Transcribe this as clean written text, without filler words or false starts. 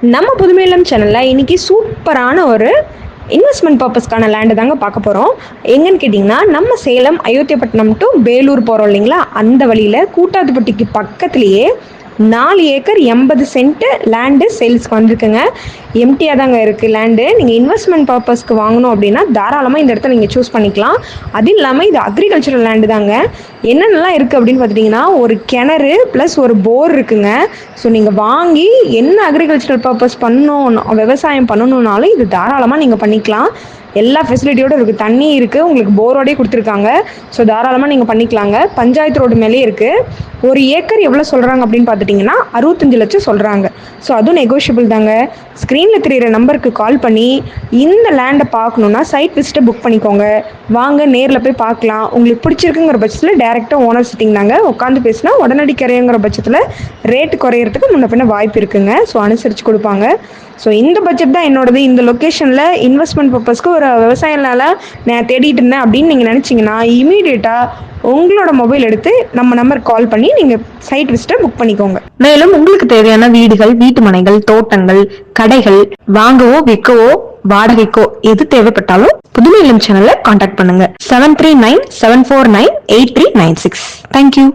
நம்ம புதுமையிலம் சேனலில் இன்றைக்கி சூப்பரான ஒரு இன்வெஸ்ட்மெண்ட் பர்பஸ்க்கான லேண்டு தாங்க பார்க்க போகிறோம். எங்கன்னு கேட்டிங்கன்னா, நம்ம சேலம் அயோத்தியப்பட்டினம் டு வேலூர் போகிறோம் இல்லைங்களா, அந்த வழியில் கூட்டாத்துப்பட்டிக்கு பக்கத்துலேயே 4 ஏக்கர் 80 சென்ட் லேண்டு சேல்ஸ்க்கு வந்திருக்குங்க. எம்டியாக தாங்க இருக்குது லேண்டு. நீங்கள் இன்வெஸ்ட்மெண்ட் பர்பஸ்க்கு வாங்கணும் அப்படின்னா தாராளமாக இந்த இடத்த நீங்கள் சூஸ் பண்ணிக்கலாம். அது இல்லாமல் இது அக்ரிகல்ச்சரல் லேண்டு தாங்க. என்னென்னலாம் இருக்குது அப்படின்னு பார்த்துட்டிங்கன்னா, ஒரு கிணறு ப்ளஸ் ஒரு போர் இருக்குங்க. ஸோ நீங்கள் வாங்கி என்ன அக்ரிகல்ச்சரல் பர்பஸ் பண்ணணும், விவசாயம் பண்ணணுன்னாலும் இது தாராளமாக நீங்கள் பண்ணிக்கலாம். எல்லா ஃபெசிலிட்டியோடு இருக்குது. தண்ணி இருக்குது, உங்களுக்கு போரோடே கொடுத்துருக்காங்க. ஸோ தாராளமாக நீங்கள் பண்ணிக்கலாங்க. பஞ்சாயத்து ரோடு மேலே இருக்குது. ஒரு ஏக்கர் எவ்வளோ சொல்கிறாங்க அப்படின்னு பார்த்துட்டிங்கன்னா 65 லட்சம் சொல்கிறாங்க. ஸோ அதுவும் நெகோஷியபிள் தாங்க. ஸ்க்ரீனில் தெரியிற நம்பருக்கு கால் பண்ணி இந்த லேண்டை பார்க்கணுன்னா சைட் விசிட்டை புக் பண்ணிக்கோங்க. வாங்க நேரில் போய் பார்க்கலாம். உங்களுக்கு பிடிச்சிருக்குங்கிற பட்சத்தில் டேரெக்டாக ஓனர் சிட்டிங் தாங்க உட்காந்து பேசினா உடனடி குறையுங்கிற பட்சத்தில் ரேட்டு குறையிறதுக்கு முன்ன பின்ன வாய்ப்பு இருக்குங்க. ஸோ அனுசரித்து கொடுப்பாங்க. ஸோ இந்த பட்ஜெட் தான் என்னோடது. இந்த லொக்கேஷனில் இன்வெஸ்ட்மெண்ட் பர்பஸ்க்கு ஒரு விவசாயனால நான் தேடிட்டு இருந்தேன் அப்படின்னு நீங்கள் நினச்சிங்கன்னா இமீடியட்டாக உங்களோட மொபைல் எடுத்து நம்ம நம்பருக்கு கால் பண்ணி நீங்கள் சைட் விசிட்டை புக் பண்ணிக்கோங்க. மேலும் உங்களுக்கு தேவையான வீடுகள், வீட்டு மனைகள், தோட்டங்கள், கடைகள் வாங்கவோ விற்கவோ வாடகைக்கோ எது தேவைப்பட்டாலும் புதுமை இளம் சேனலை கான்டாக்ட் பண்ணுங்க. 7397498396. தேங்க்யூ.